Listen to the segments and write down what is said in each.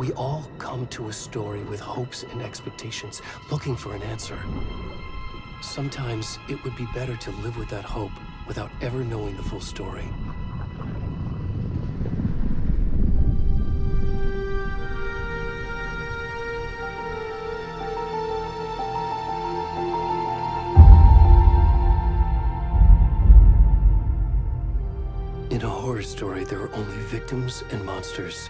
We all come to a story with hopes and expectations, looking for an answer. Sometimes it would be better to live with that hope without ever knowing the full story. In a horror story, there are only victims and monsters.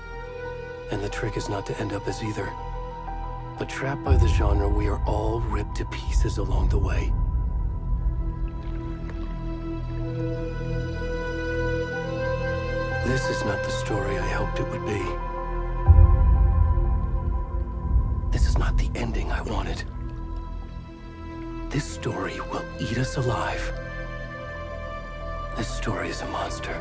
And the trick is not to end up as either. But trapped by the genre, we are all ripped to pieces along the way. This is not the story I hoped it would be. This is not the ending I wanted. This story will eat us alive. This story is a monster.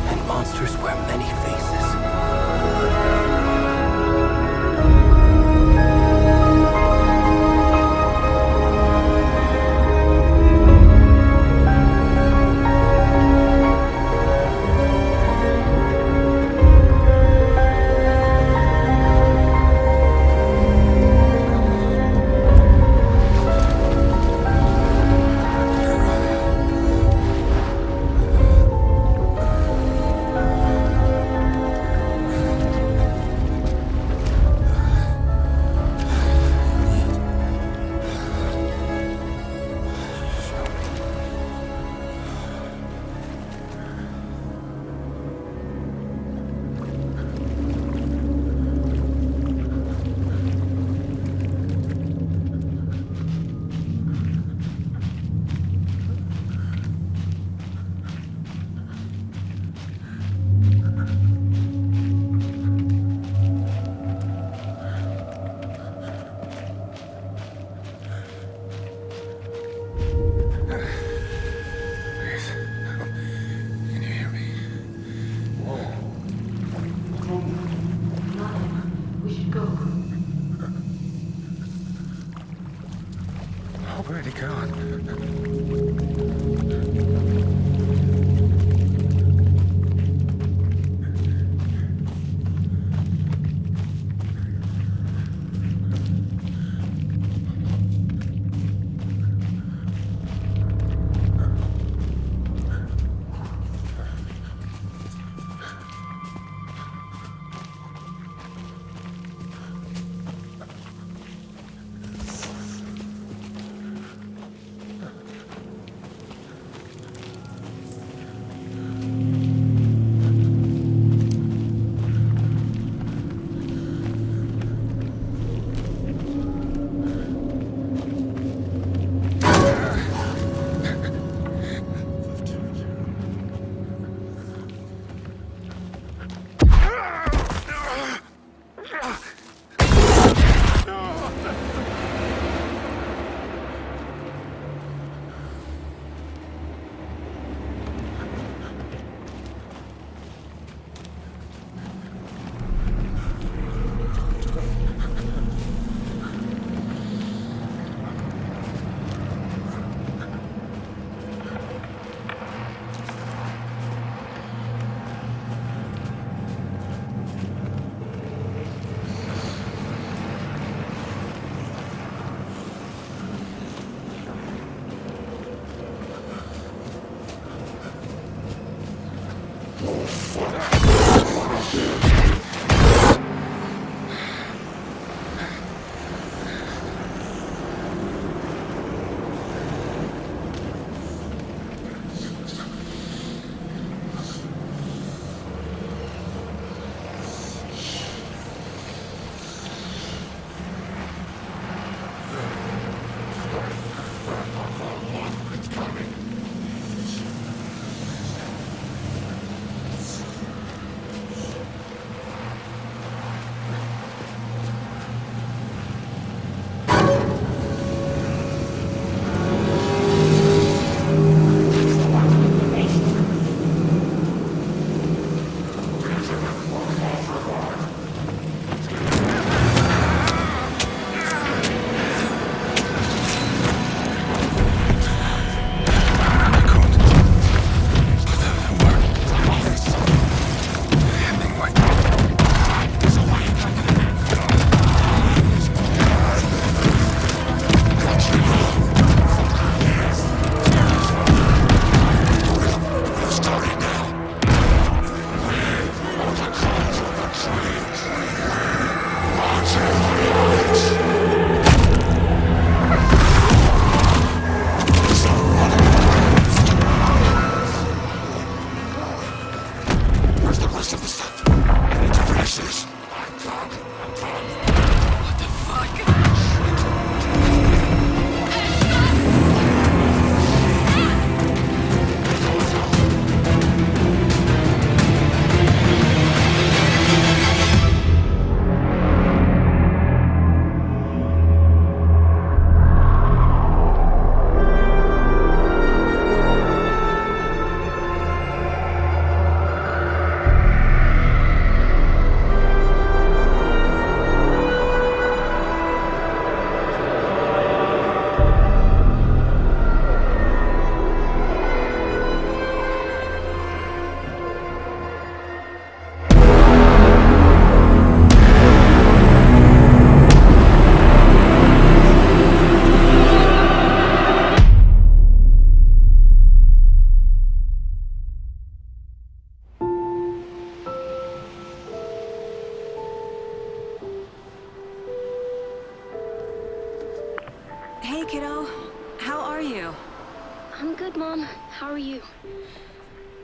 And monsters wear many faces. Where'd he gone? Hey, kiddo. How are you? I'm good, Mom. How are you?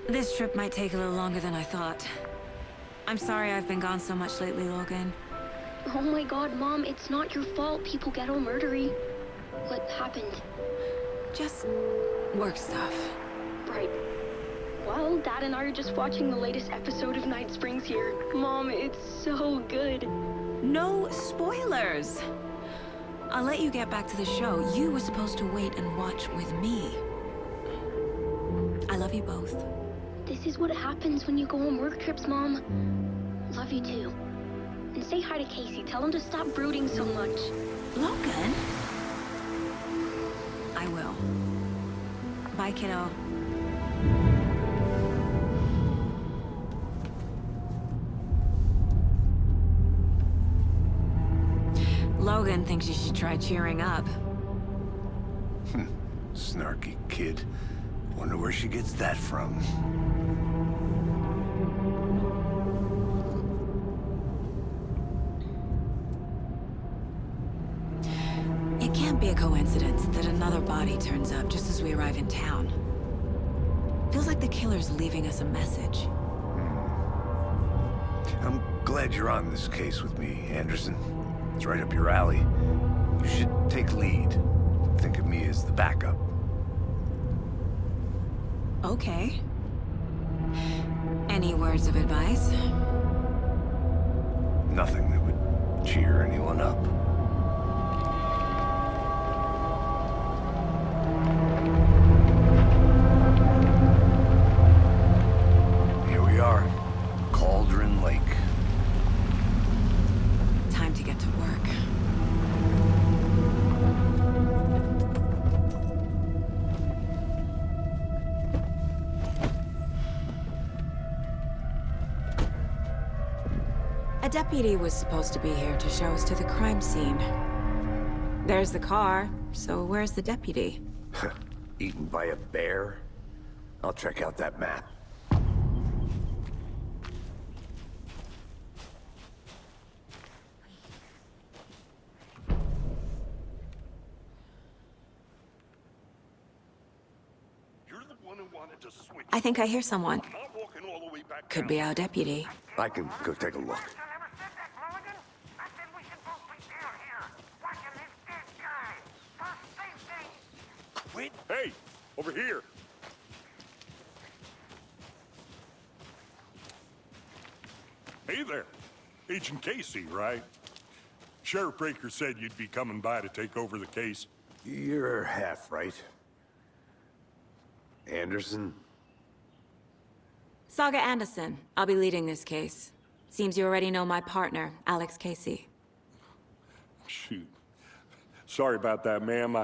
This trip might take a little longer than I thought. I'm sorry I've been gone so much lately, Logan. Oh my god, Mom, it's not your fault people get all murdery. What happened? Just work stuff. Right. Well, Dad and I are just watching the latest episode of Night Springs here. Mom, it's so good. No spoilers! I'll let you get back to the show. You were supposed to wait and watch with me. I love you both. This is what happens when you go on work trips, Mom. Love you too. And say hi to Casey. Tell him to stop brooding so much. Logan? I will. Bye, kiddo. Logan thinks you should try cheering up. Snarky kid. Wonder where she gets that from. It can't be a coincidence that another body turns up just as we arrive in town. Feels like the killer's leaving us a message. I'm glad you're on this case with me, Anderson. It's right up your alley. You should take lead. Think of me as the backup. Okay. Any words of advice? Nothing that would cheer anyone up. Here we are. Cauldron Lake. Time to get to work. A deputy was supposed to be here to show us to the crime scene. There's the car, so where's the deputy? Eaten by a bear? I'll check out that map. You're the one who wanted to switch. I think I hear someone. I'm not walking all the way back Could down. be our deputy. I can go take a look. I never said that, Mulligan. I said we should both be down here, watching this dead guy. For safety. Wait. Hey, over here. Hey there. Agent Casey, right? Sheriff Breaker said you'd be coming by to take over the case. You're half right. Anderson? Saga Anderson. I'll be leading this case. Seems you already know my partner, Alex Casey. Shoot. Sorry about that, ma'am.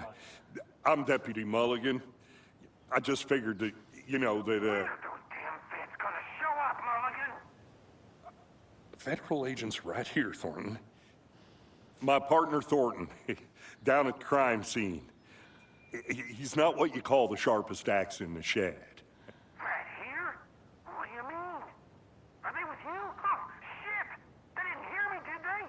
I'm Deputy Mulligan. I just figured that, you know, that, Those damn feds gonna show up, Mulligan. federal agent's right here, Thornton. My partner, Thornton, down at the crime scene. He's not what you call the sharpest axe in the shed. Right here? What do you mean? Are they with you? Oh, shit! They didn't hear me, did they?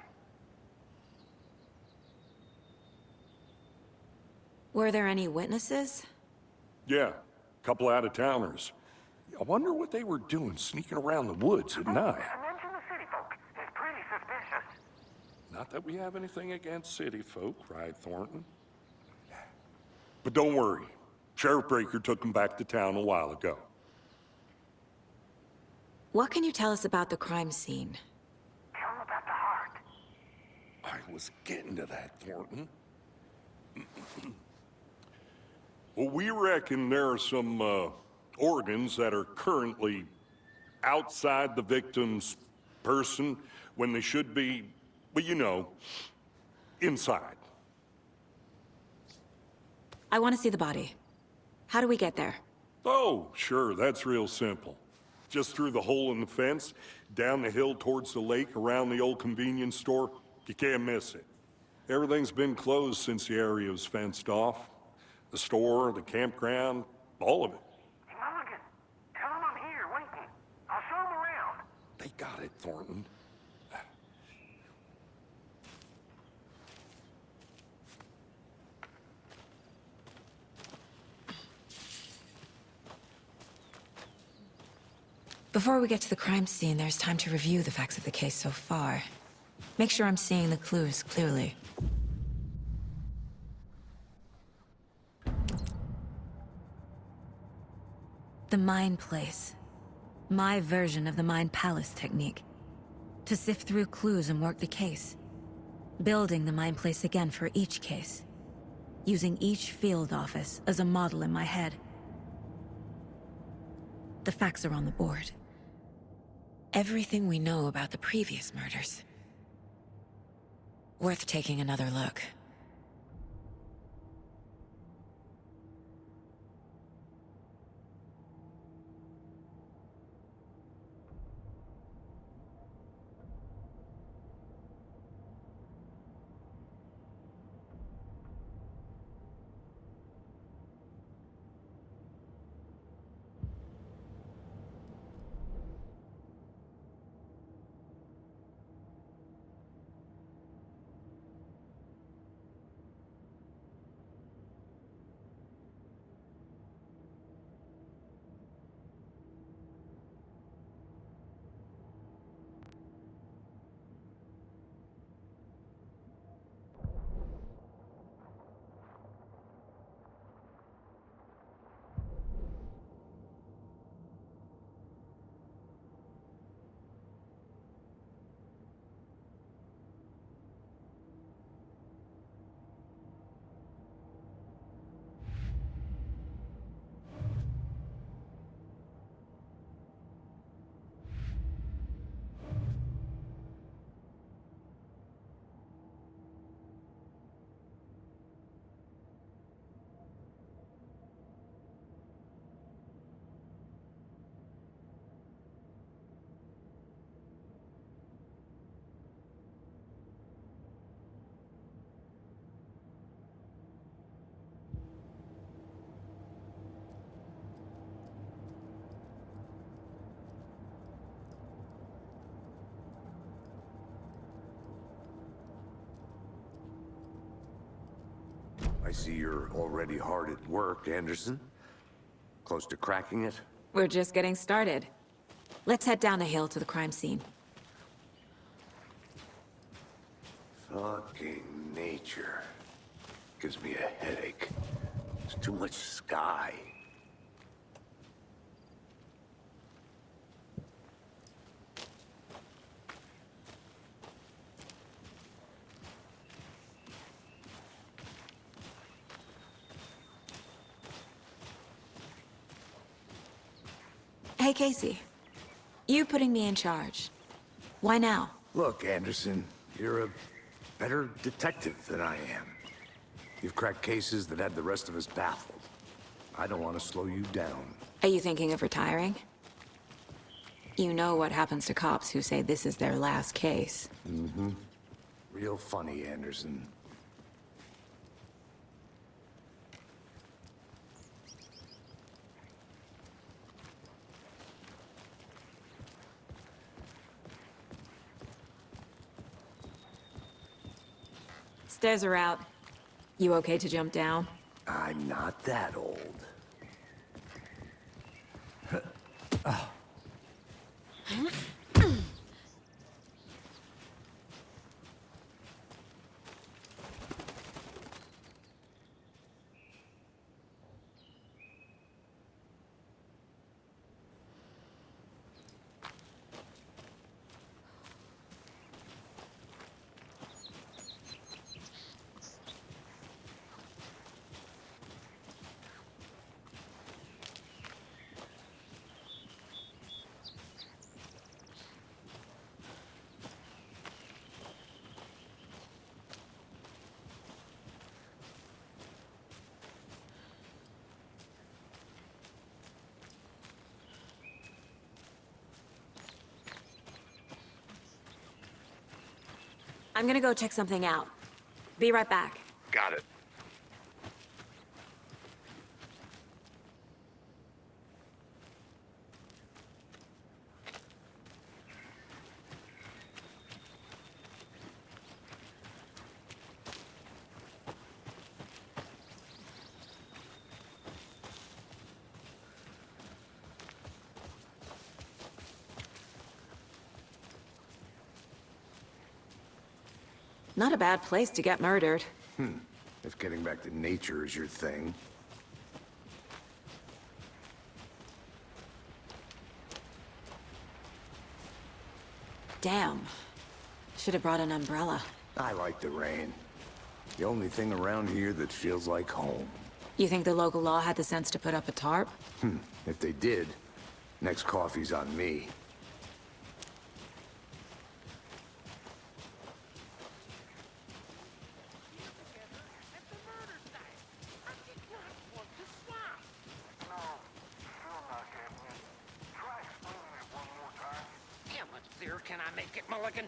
Were there any witnesses? Yeah, a couple out-of-towners. I wonder what they were doing sneaking around the woods at night. I mentioned the city folk. It's pretty suspicious. Not that we have anything against city folk, right, Thornton? But don't worry. Sheriff Breaker took them back to town a while ago. What can you tell us about the crime scene? Tell them about the heart. I was getting to that, Thornton. Well, we reckon there are some organs that are currently outside the victim's person when they should be, well, you know, inside. I want to see the body. How do we get there? Oh, sure, that's real simple. Just through the hole in the fence, down the hill towards the lake, around the old convenience store. You can't miss it. Everything's been closed since the area was fenced off. The store, the campground, all of it. Hey, Mulligan, tell them I'm here, waiting. I'll show them around. They got it, Thornton. Before we get to the crime scene, there's time to review the facts of the case so far. Make sure I'm seeing the clues clearly. The Mind Place. My version of the Mind Palace technique. To sift through clues and work the case. Building the Mind Place again for each case. Using each field office as a model in my head. The facts are on the board. Everything we know about the previous murders. Worth taking another look. I see you're already hard at work, Anderson. Close to cracking it? We're just getting started. Let's head down the hill to the crime scene. Fucking nature. Gives me a headache. There's too much sky. Hey, Casey. You putting me in charge. Why now? Look, Anderson, you're a better detective than I am. You've cracked cases that had the rest of us baffled. I don't want to slow you down. Are you thinking of retiring? You know what happens to cops who say this is their last case. Mm-hmm. Real funny, Anderson. Stairs are out. You okay to jump down? I'm not that old. I'm gonna go check something out. Be right back. Got it. Not a bad place to get murdered. If getting back to nature is your thing. Damn. Should have brought an umbrella. I like the rain. The only thing around here that feels like home. You think the local law had the sense to put up a tarp? If they did, next coffee's on me. How much clearer can I make it, Mulligan?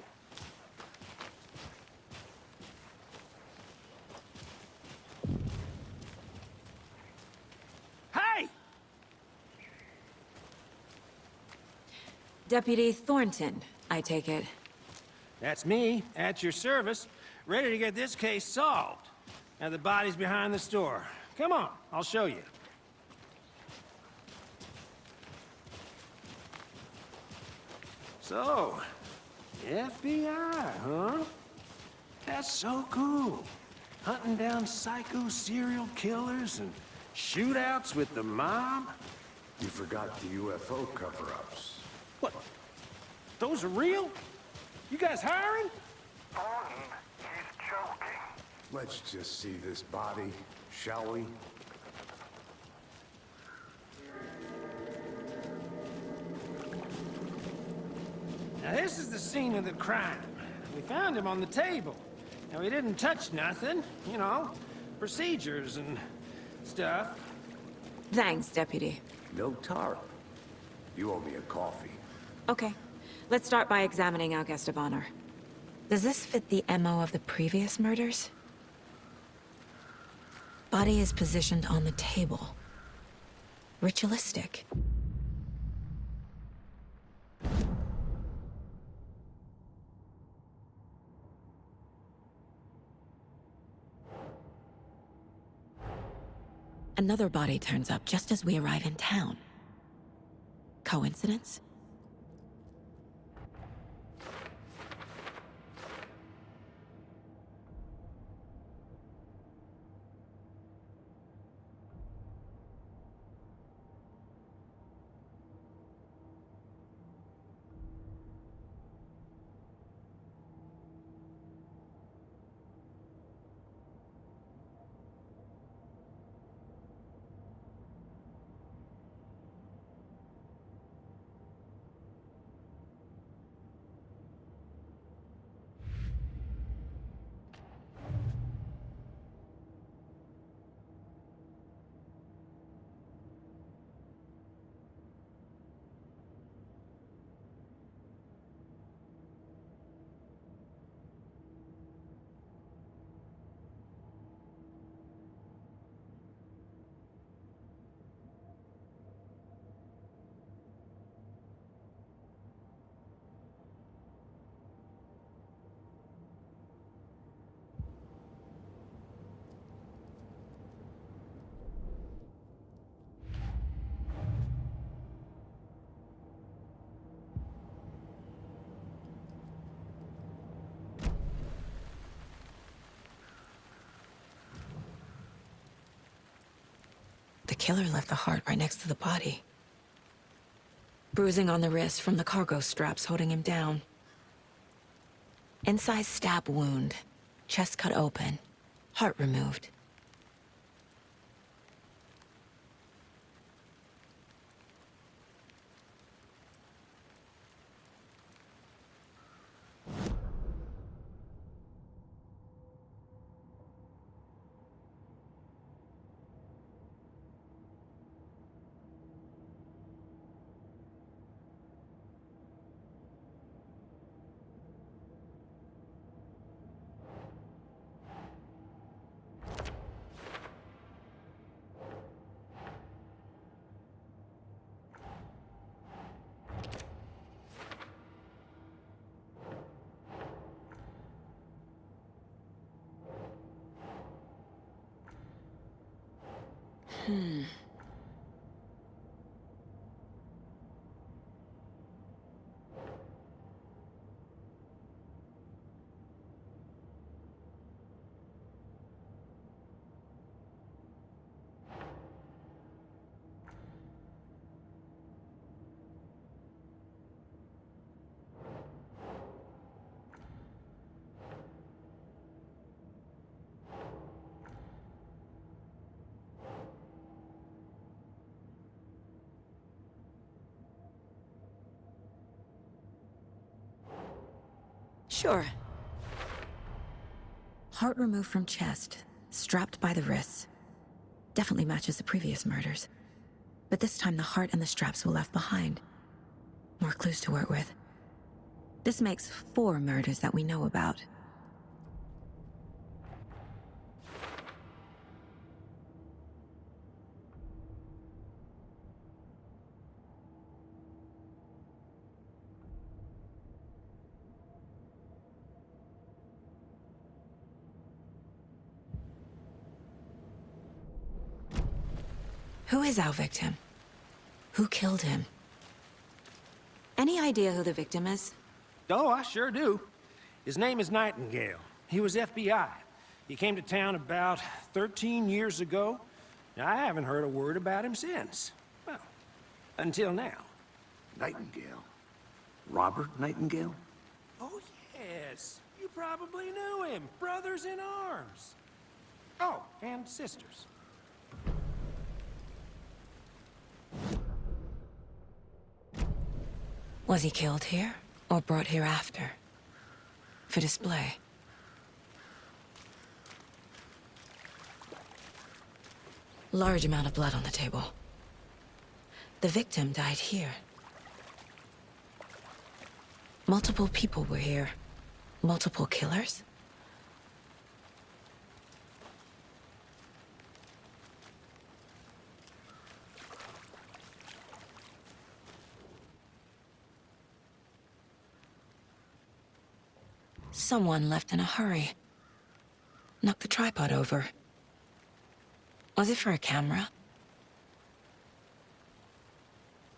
Hey! Deputy Thornton, I take it. That's me, at your service, ready to get this case solved. Now the body's behind the store. Come on, I'll show you. So, FBI, huh? That's so cool. Hunting down psycho serial killers and shootouts with the mob? You forgot the UFO cover-ups. What? Those are real? You guys hiring? Thornton, he's joking. Let's just see this body, shall we? Now this is the scene of the crime. We found him on the table. Now he didn't touch nothing, you know, procedures and stuff. Thanks, Deputy. No tarp. You owe me a coffee. Okay. Let's start by examining our guest of honor. Does this fit the MO of the previous murders? Body is positioned on the table. Ritualistic. Another body turns up just as we arrive in town. Coincidence? The killer left the heart right next to the body. Bruising on the wrist from the cargo straps holding him down. Incised stab wound. Chest cut open. Heart removed. Sure. Heart removed from chest, strapped by the wrists. Definitely matches the previous murders. But this time the heart and the straps were left behind. More clues to work with. This makes 4 murders that we know about. Who is our victim? Who killed him? Any idea who the victim is? Oh, I sure do. His name is Nightingale. He was FBI. He came to town about 13 years ago. I haven't heard a word about him since. Well, until now. Nightingale? Robert Nightingale? Oh, yes. You probably knew him. Brothers in arms. Oh, and sisters. Was he killed here, or brought here after? For display? Large amount of blood on the table. The victim died here. Multiple people were here. Multiple killers? Someone left in a hurry. Knocked the tripod over. Was it for a camera?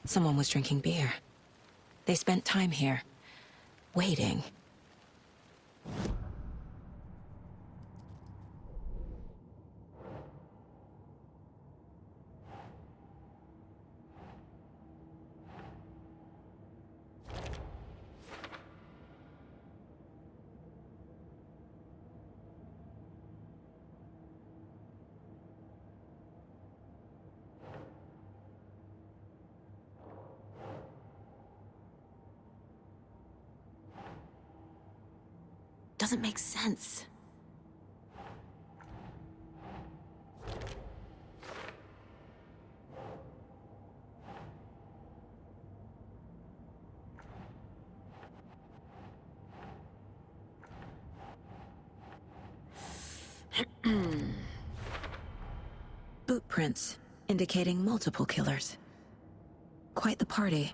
Someone was drinking beer. They spent time here, waiting. Doesn't make sense. Boot prints, indicating multiple killers. Quite the party.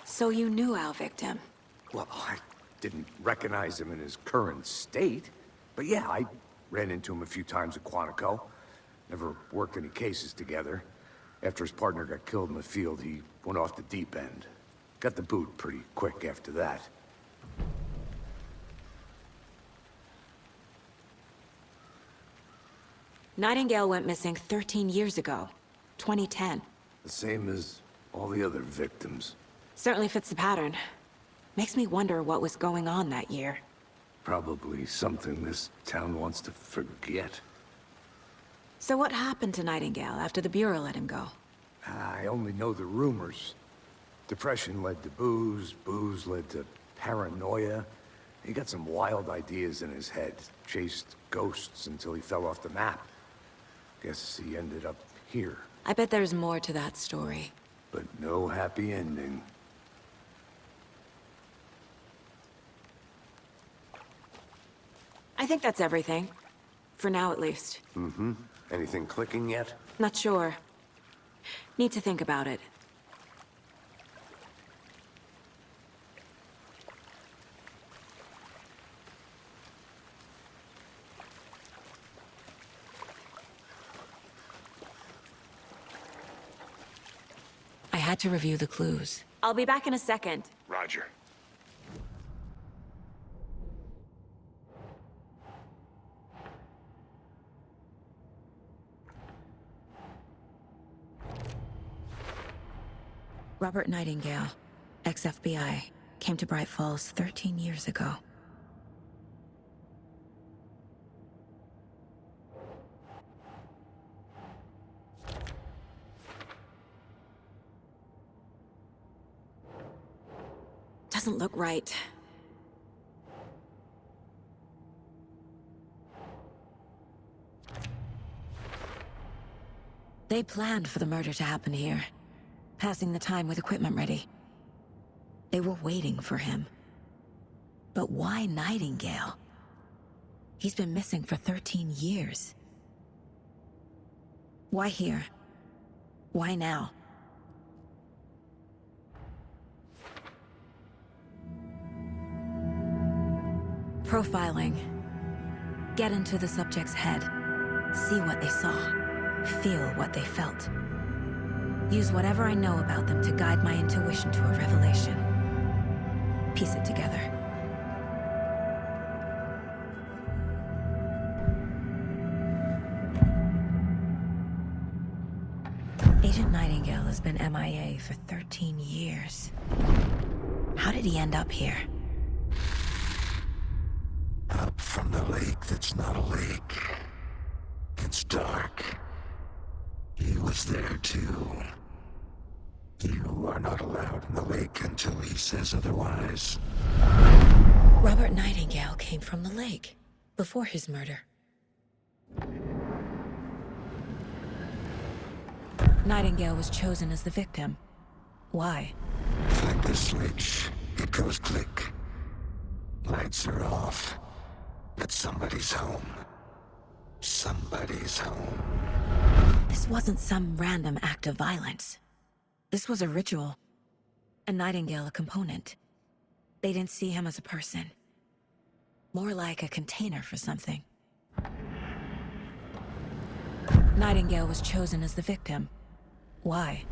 So you knew our victim? Well, I didn't recognize him in his current state. But yeah, I ran into him a few times at Quantico. Never worked any cases together. After his partner got killed in the field, he went off the deep end. Got the boot pretty quick after that. Nightingale went missing 13 years ago. 2010. The same as all the other victims. Certainly fits the pattern. Makes me wonder what was going on that year. Probably something this town wants to forget. So what happened to Nightingale after the Bureau let him go? I only know the rumors. Depression led to booze, booze led to paranoia. He got some wild ideas in his head, chased ghosts until he fell off the map. Guess he ended up here. I bet there's more to that story. But no happy ending. I think that's everything. For now, at least. Mm-hmm. Anything clicking yet? Not sure. Need to think about it. I had to review the clues. I'll be back in a second. Roger. Robert Nightingale, ex-FBI, came to Bright Falls 13 years ago. Doesn't look right. They planned for the murder to happen here, passing the time with equipment ready. They were waiting for him. But why Nightingale? He's been missing for 13 years. Why here? Why now? Profiling. Get into the subject's head. See what they saw. Feel what they felt. Use whatever I know about them to guide my intuition to a revelation. Piece it together. Agent Nightingale has been MIA for 13 years. How did he end up here? Up from the lake that's not a lake. It's dark. He was there too. You are not allowed in the lake until he says otherwise. Robert Nightingale came from the lake, before his murder. Nightingale was chosen as the victim. Why? Flick the switch, it goes click. Lights are off. But somebody's home. Somebody's home. This wasn't some random act of violence. This was a ritual. A Nightingale a component. They didn't see him as a person. More like a container for something. Nightingale was chosen as the victim. Why?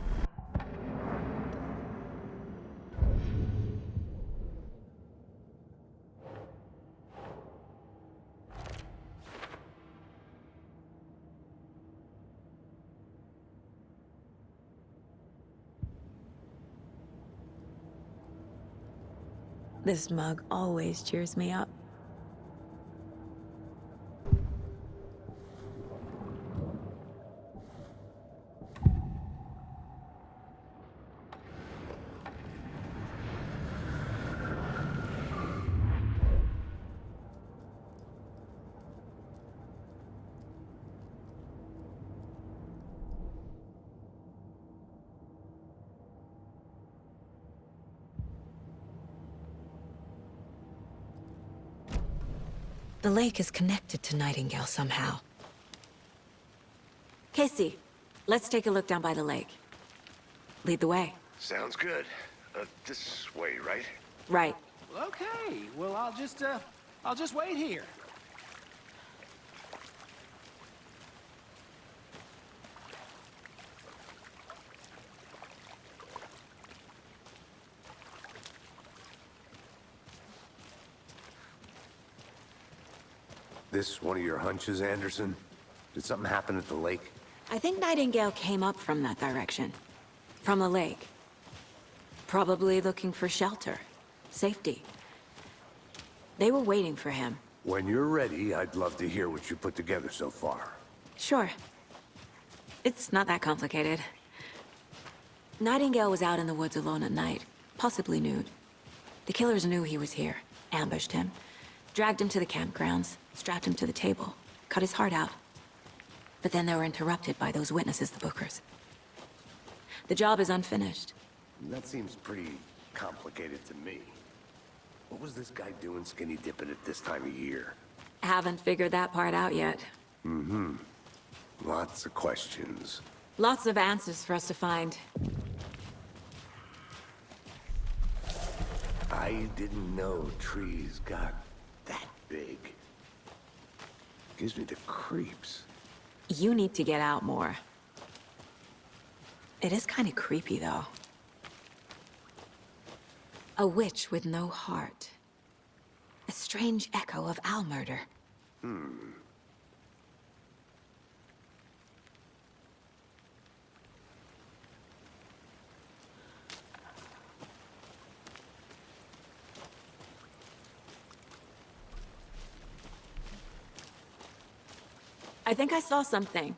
This mug always cheers me up. The lake is connected to Nightingale somehow. Casey, let's take a look down by the lake. Lead the way. Sounds good. This way, right? Right. Okay, well, I'll just wait here. This one of your hunches, Anderson? Did something happen at the lake? I think Nightingale came up from that direction. From the lake. Probably looking for shelter. Safety. They were waiting for him. When you're ready, I'd love to hear what you put together so far. Sure. It's not that complicated. Nightingale was out in the woods alone at night, possibly nude. The killers knew he was here, ambushed him, dragged him to the campgrounds, strapped him to the table, cut his heart out. But then they were interrupted by those witnesses, the Bookers. The job is unfinished. That seems pretty complicated to me. What was this guy doing skinny dipping at this time of year? Haven't figured that part out yet. Lots of questions. Lots of answers for us to find. I didn't know trees got that big. Gives me the creeps. You need to get out more. It is kind of creepy, though. A witch with no heart. A strange echo of owl murder. I think I saw something.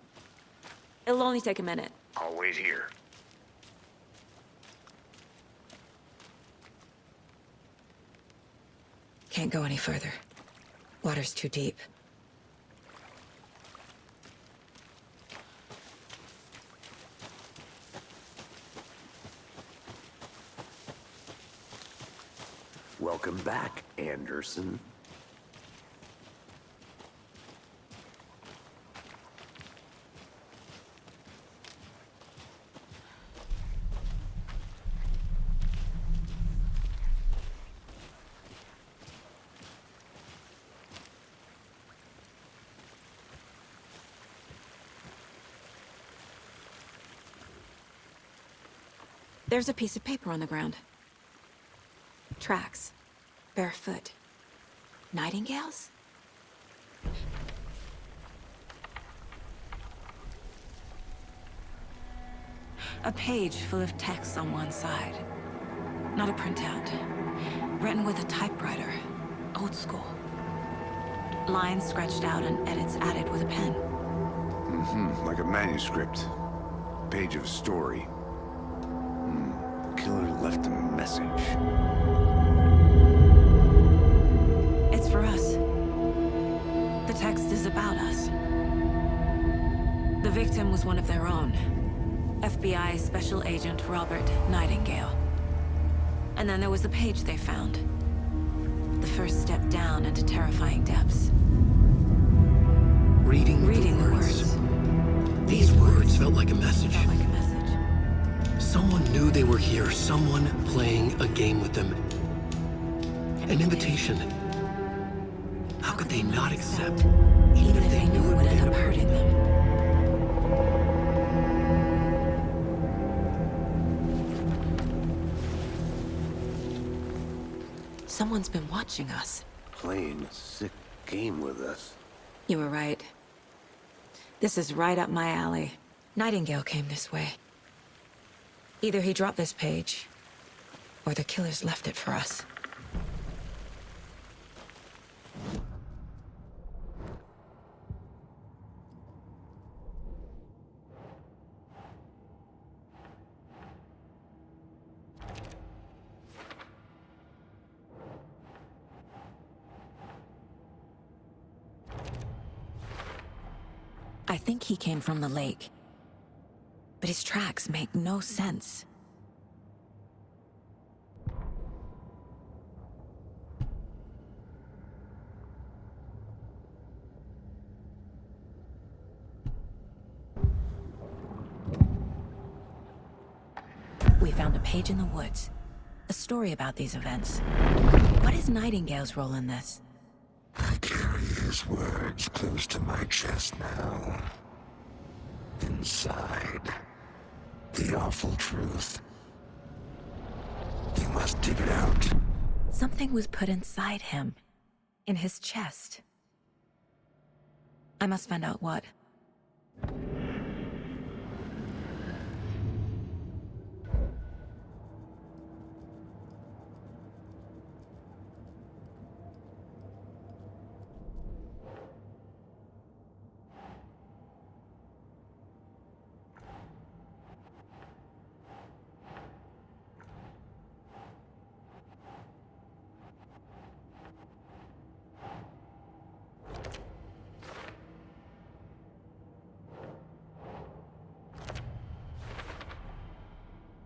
It'll only take a minute. I'll wait here. Can't go any further. Water's too deep. Welcome back, Anderson. There's a piece of paper on the ground. Tracks. Barefoot. Nightingales? A page full of text on one side. Not a printout. Written with a typewriter. Old school. Lines scratched out and edits added with a pen. Like a manuscript. Page of a story. Killer left a message. It's for us. The text is about us. The victim was one of their own. FBI Special Agent Robert Nightingale. And then there was the page they found. The first step down into terrifying depths. Reading the words. These words felt like a message. Someone knew they were here, someone playing a game with them. An invitation. How could they not accept, even if they knew it would end up hurting them? Someone's been watching us. Playing a sick game with us. You were right. This is right up my alley. Nightingale came this way. Either he dropped this page, or the killers left it for us. I think he came from the lake. But his tracks make no sense. We found a page in the woods. A story about these events. What is Nightingale's role in this? I carry his words close to my chest now. Inside, the awful truth. You must dig it out. Something was put inside him. In his chest. I must find out what.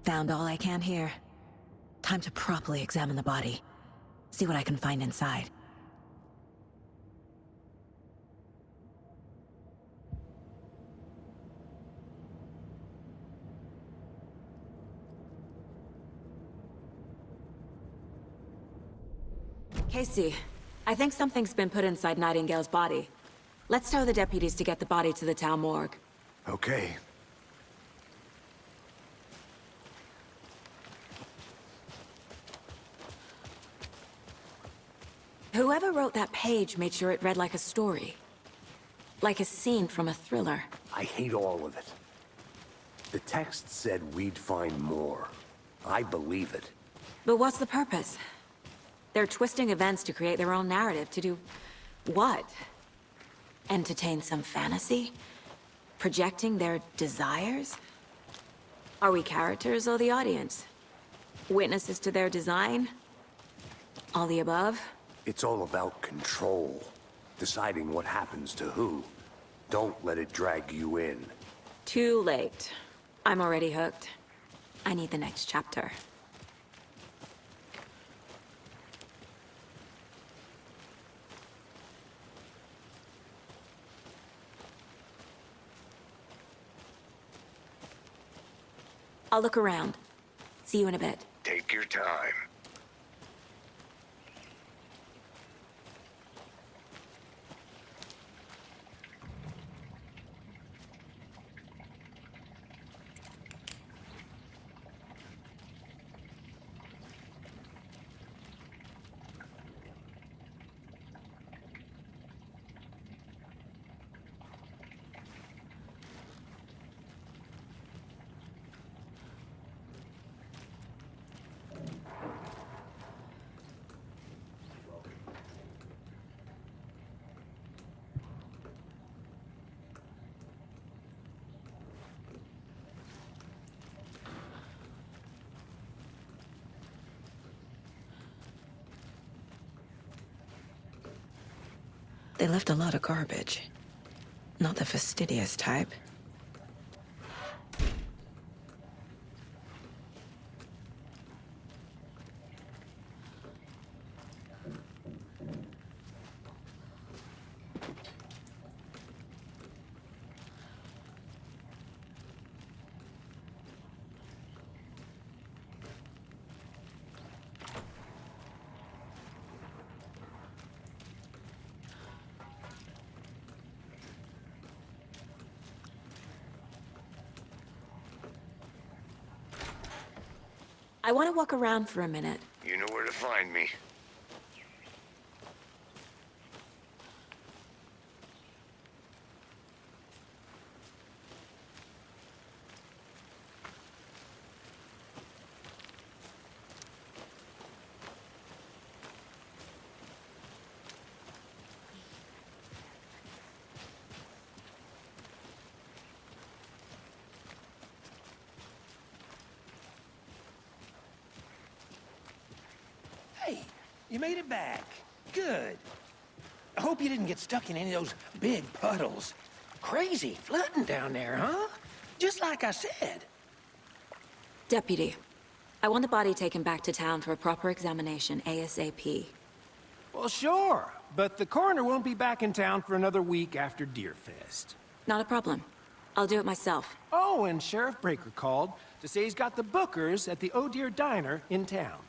Found all I can here. Time to properly examine the body. See what I can find inside. Casey, I think something's been put inside Nightingale's body. Let's tell the deputies to get the body to the town morgue. Okay. Whoever wrote that page made sure it read like a story. Like a scene from a thriller. I hate all of it. The text said we'd find more. I believe it. But what's the purpose? They're twisting events to create their own narrative, to do what? Entertain some fantasy? Projecting their desires? Are we characters or the audience? Witnesses to their design? All the above? It's all about control. Deciding what happens to who. Don't let it drag you in. Too late. I'm already hooked. I need the next chapter. I'll look around. See you in a bit. Take your time. They left a lot of garbage. Not the fastidious type. I want to walk around for a minute. You know where to find me. Hey, you made it back. Good. I hope you didn't get stuck in any of those big puddles. Crazy flooding down there, huh? Just like I said. Deputy, I want the body taken back to town for a proper examination ASAP. Well, sure. But the coroner won't be back in town for another week after Deerfest. Not a problem. I'll do it myself. Oh, and Sheriff Breaker called to say he's got the Bookers at the Oh Deer Diner in town.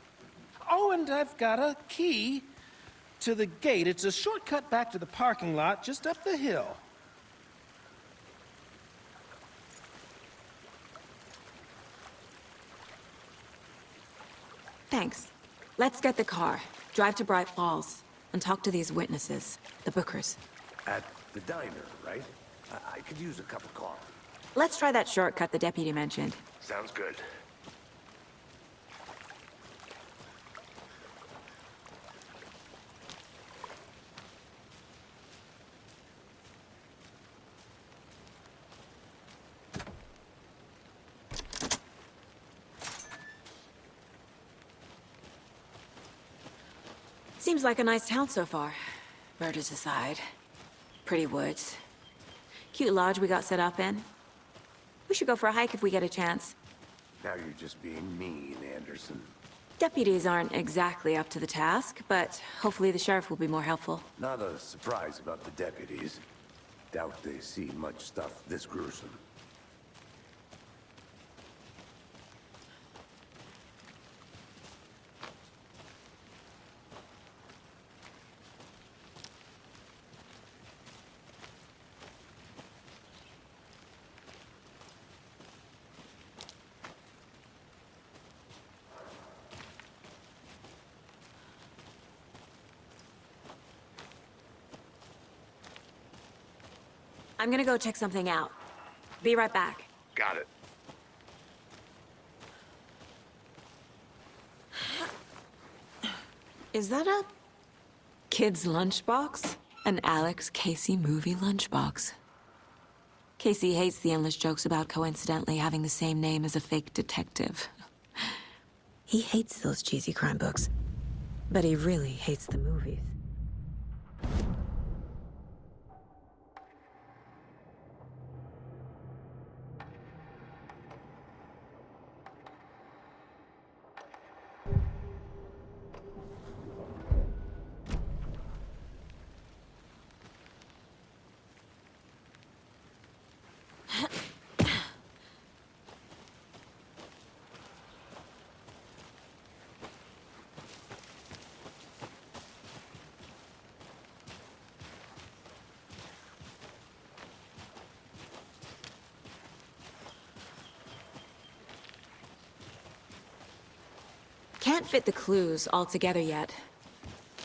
Oh, and I've got a key to the gate. It's a shortcut back to the parking lot just up the hill. Thanks. Let's get the car, drive to Bright Falls, and talk to these witnesses, the Bookers. At the diner, right? I could use a cup of coffee. Let's try that shortcut the deputy mentioned. Sounds good. Seems like a nice town so far. Murders aside. Pretty woods. Cute lodge we got set up in. We should go for a hike if we get a chance. Now you're just being mean, Anderson. Deputies aren't exactly up to the task, but hopefully the sheriff will be more helpful. Not a surprise about the deputies. Doubt they see much stuff this gruesome. I'm gonna go check something out. Be right back. Got it. Is that a kid's lunchbox? An Alex Casey movie lunchbox. Casey hates the endless jokes about coincidentally having the same name as a fake detective. He hates those cheesy crime books, but he really hates the movies. Can't fit the clues all together yet.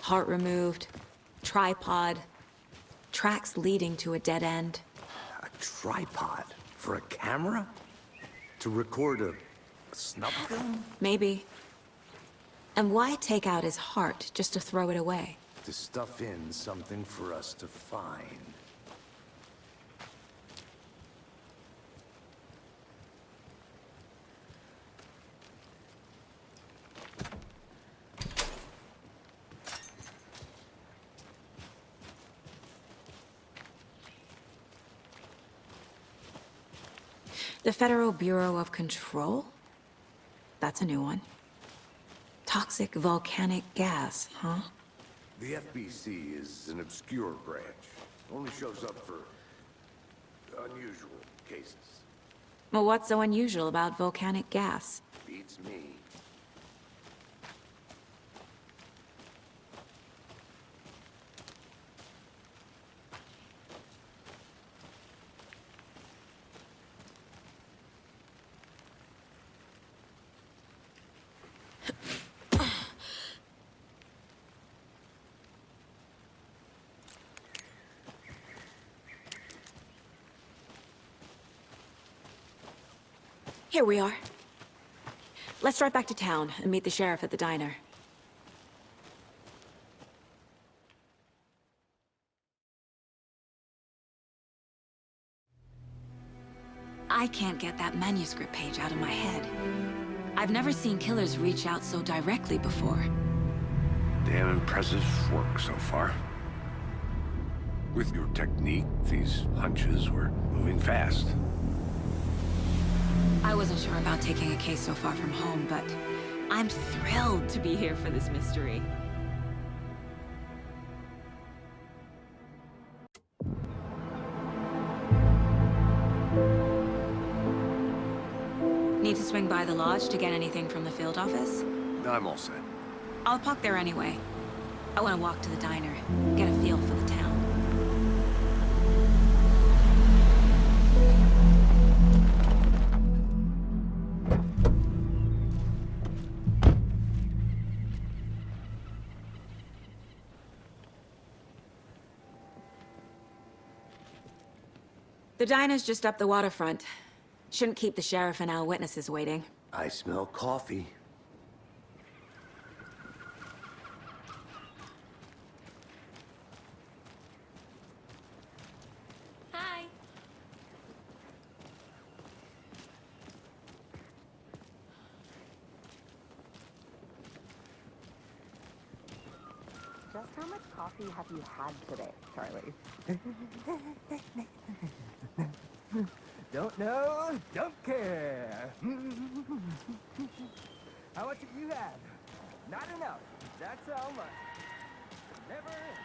Heart removed, tripod, tracks leading to a dead end. A tripod? For a camera? To record a snuff film? Maybe. And why take out his heart just to throw it away? To stuff in something for us to find. The Federal Bureau of Control? That's a new one. Toxic volcanic gas, huh? The FBC is an obscure branch. Only shows up for unusual cases. Well, what's so unusual about volcanic gas? Beats me. Here we are. Let's drive back to town and meet the sheriff at the diner. I can't get that manuscript page out of my head. I've never seen killers reach out so directly before. Damn impressive work so far. With your technique, these hunches were moving fast. I wasn't sure about taking a case so far from home, but I'm thrilled to be here for this mystery. Need to swing by the lodge to get anything from the field office? I'm all set. I'll park there anyway. I want to walk to the diner, get a feel for the town. The diner's just up the waterfront. Shouldn't keep the sheriff and our witnesses waiting. I smell coffee. Hi. Just how much coffee have you had today, Charlie? Don't know, don't care. How much have you had? Not enough. That's how much. Never enough.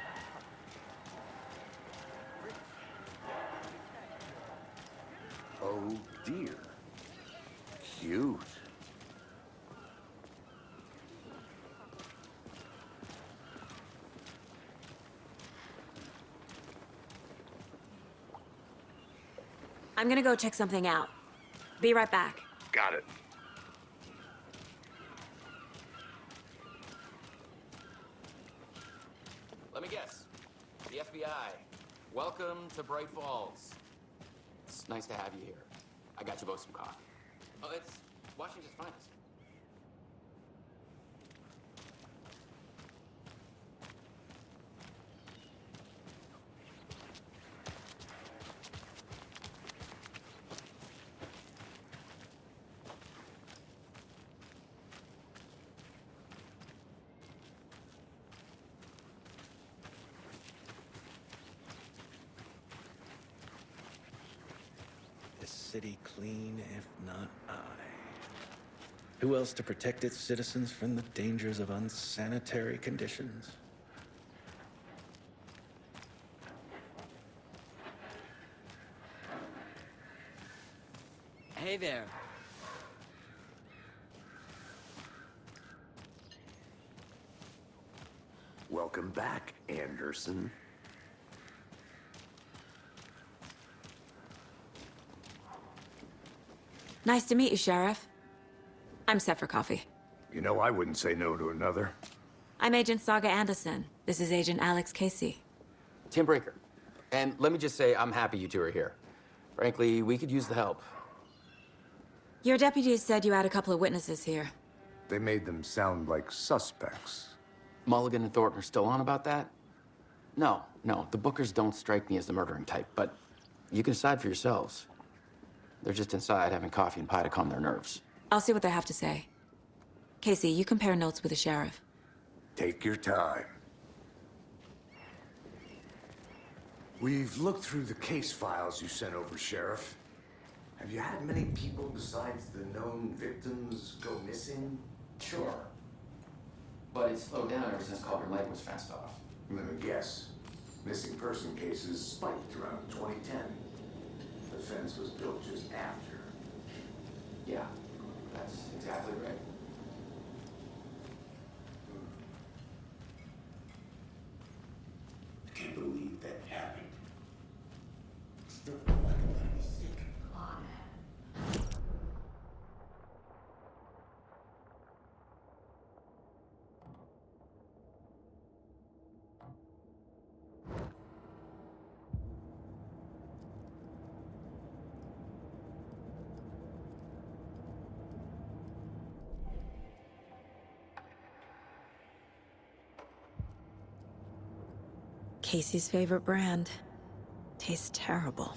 Oh dear. Cute. I'm gonna go check something out. Be right back. Got it. Let me guess. The FBI. Welcome to Bright Falls. It's nice to have you here. I got you both some coffee. Oh, it's Washington's finest. city clean, if not I. Who else to protect its citizens from the dangers of unsanitary conditions? Hey there. Welcome back, Anderson. Nice to meet you, Sheriff. I'm set for coffee. You know, I wouldn't say no to another. I'm Agent Saga Anderson. This is Agent Alex Casey. Tim Brinker. And let me just say, I'm happy you two are here. Frankly, we could use the help. Your deputies said you had a couple of witnesses here. They made them sound like suspects. Mulligan and Thornton are still on about that? No, the Bookers don't strike me as the murdering type, but you can decide for yourselves. They're just inside having coffee and pie to calm their nerves. I'll see what they have to say. Casey, you compare notes with the sheriff. Take your time. We've looked through the case files you sent over, Sheriff. Have you had many people besides the known victims go missing? Sure. But it's slowed down ever since Calder Lake was fenced off. Let me guess. Missing person cases spiked around 2010. The fence was built just after. Yeah, that's exactly right. I can't believe that happened. Still feel like I'm gonna be sick. Casey's favorite brand. Tastes terrible.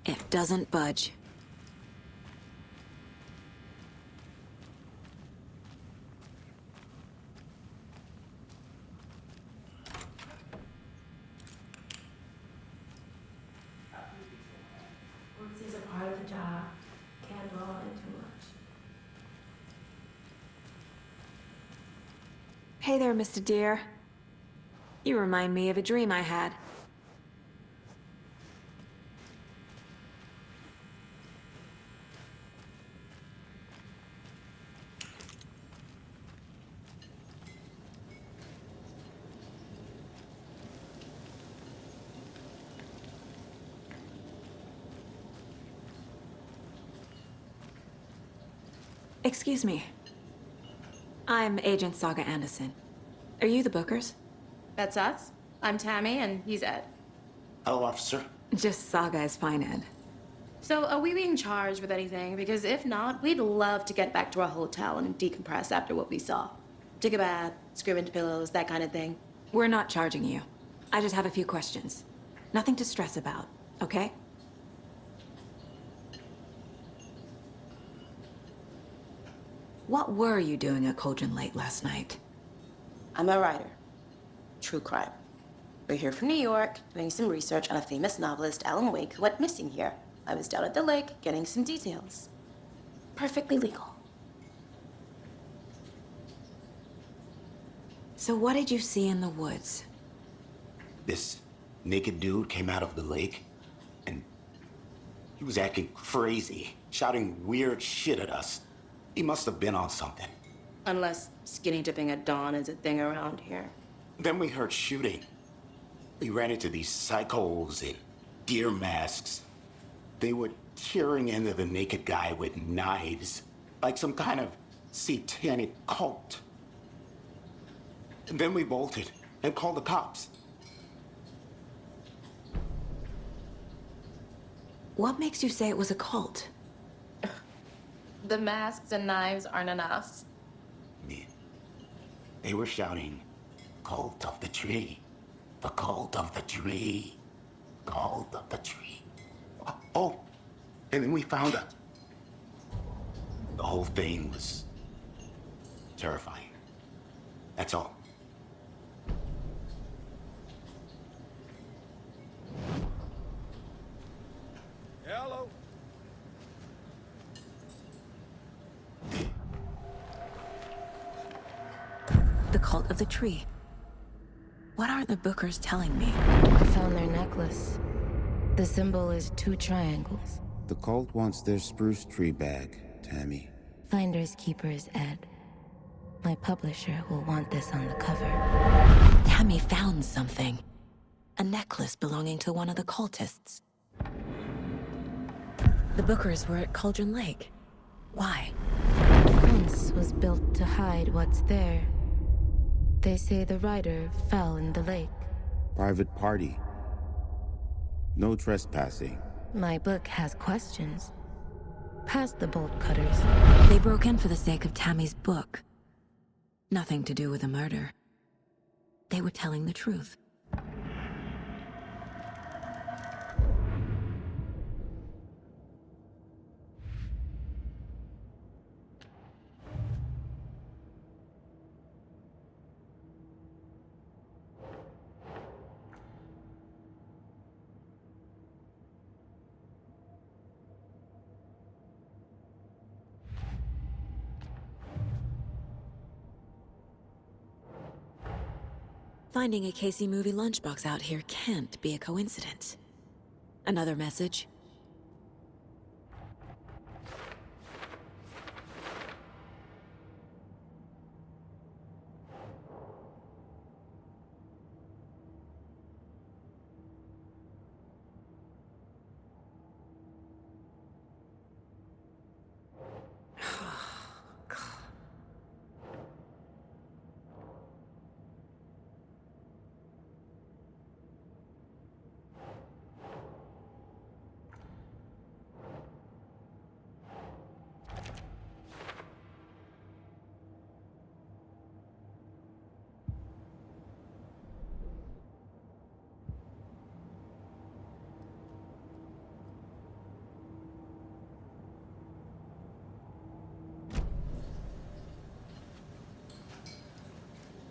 It doesn't budge. Oopsies are part of the job. Can't dwell on it too much. Hey there, Mr. Deer. You remind me of a dream I had. Excuse me. I'm Agent Saga Anderson. Are you the Bookers? That's us. I'm Tammy, and he's Ed. Hello, officer. Just Saga is fine, Ed. So, are we being charged with anything? Because if not, we'd love to get back to our hotel and decompress after what we saw. Take a bath, scream into pillows, that kind of thing. We're not charging you. I just have a few questions. Nothing to stress about, okay? What were you doing at Cauldron Lake last night? I'm a writer. True crime. We're here from New York, doing some research on a famous novelist, Alan Wake, who went missing here. I was down at the lake, getting some details. Perfectly legal. So what did you see in the woods? This naked dude came out of the lake, and he was acting crazy, shouting weird shit at us. He must have been on something. Unless skinny dipping at dawn is a thing around here. Then we heard shooting. We ran into these psychos in deer masks. They were tearing into the naked guy with knives, like some kind of satanic cult. And then we bolted and called the cops. What makes you say it was a cult? The masks and knives aren't enough. They were shouting, "Cult of the tree. The cult of the tree. Cult of the tree." Oh, and then we found her. The whole thing was terrifying. That's all. Hello. The cult of the tree. What are the Bookers telling me? I found their necklace. The symbol is 2 triangles. The cult wants their spruce tree bag, Tammy. Finders keepers, Ed. My publisher will want this on the cover. Tammy found something. A necklace belonging to one of the cultists. The Bookers were at Cauldron Lake. Why? The fence was built to hide what's there. They say the rider fell in the lake. Private party. No trespassing. My book has questions. Past the bolt cutters. They broke in for the sake of Tammy's book. Nothing to do with the murder. They were telling the truth. Finding a Casey movie lunchbox out here can't be a coincidence. Another message?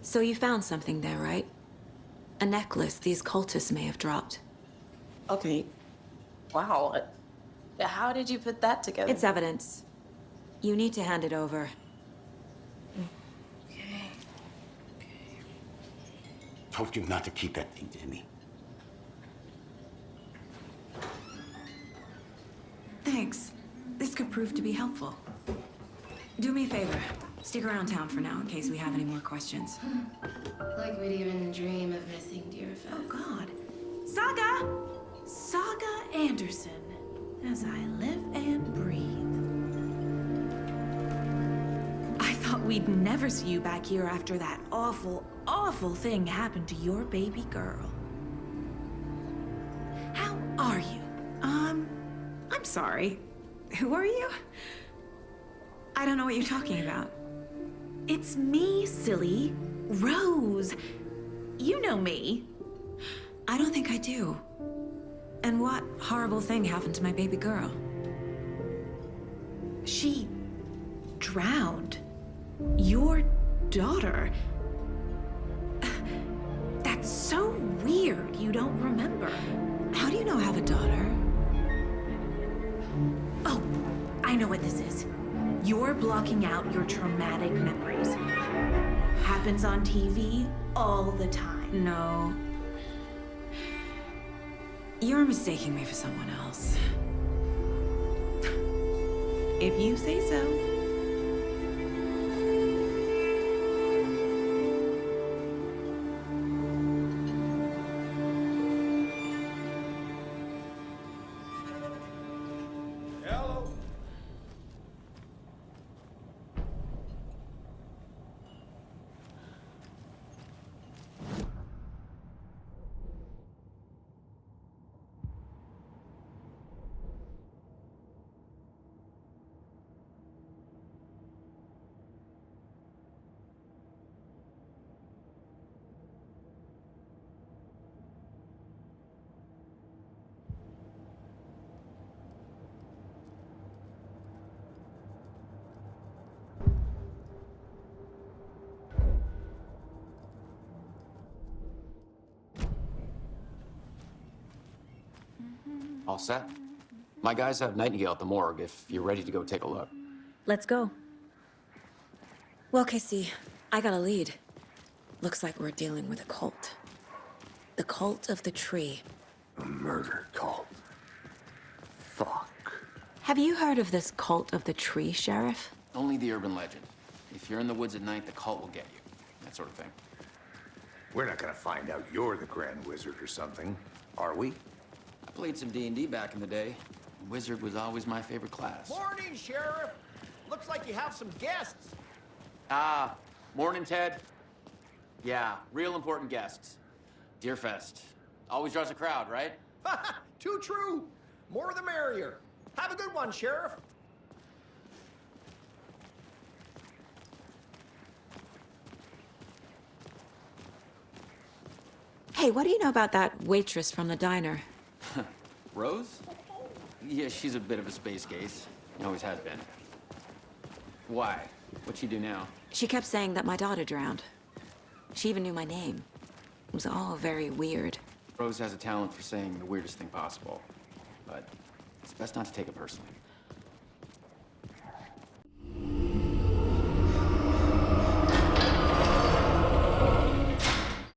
So you found something there, right? A necklace these cultists may have dropped. Okay. Wow. How did you put that together? It's evidence. You need to hand it over. Told you not to keep that thing, Tammy. Thanks. This could prove to be helpful. Do me a favor. Stick around town for now in case we have any more questions. Like we'd even dream of missing Deerfest. Oh, God. Saga! Saga Anderson. As I live and breathe. I thought we'd never see you back here after that awful, awful thing happened to your baby girl. How are you? I'm sorry. Who are you? I don't know what you're talking about. It's me, silly. Rose. You know me. I don't think I do. And what horrible thing happened to my baby girl? She drowned. Your daughter. That's so weird you don't remember. How do you know I have a daughter? Oh, I know what this is. You're blocking out your traumatic memories. Happens on TV all the time. No. You're mistaking me for someone else. If you say so. All set. My guys have Nightingale at the morgue if you're ready to go take a look. Let's go. Well, Casey, I got a lead. Looks like we're dealing with a cult. The cult of the tree. A murder cult. Fuck. Have you heard of this cult of the tree, Sheriff? Only the urban legend. If you're in the woods at night, the cult will get you. That sort of thing. We're not gonna find out you're the Grand Wizard or something, are we? I played some D&D back in the day. Wizard was always my favorite class. Morning, Sheriff. Looks like you have some guests. Ah, morning, Ted. Yeah, real important guests. Deerfest. Always draws a crowd, right? Too true. More the merrier. Have a good one, Sheriff. Hey, what do you know about that waitress from the diner? Rose? Yeah, she's a bit of a space case. Always has been. Why? What'd she do now? She kept saying that my daughter drowned. She even knew my name. It was all very weird. Rose has a talent for saying the weirdest thing possible. But it's best not to take it personally.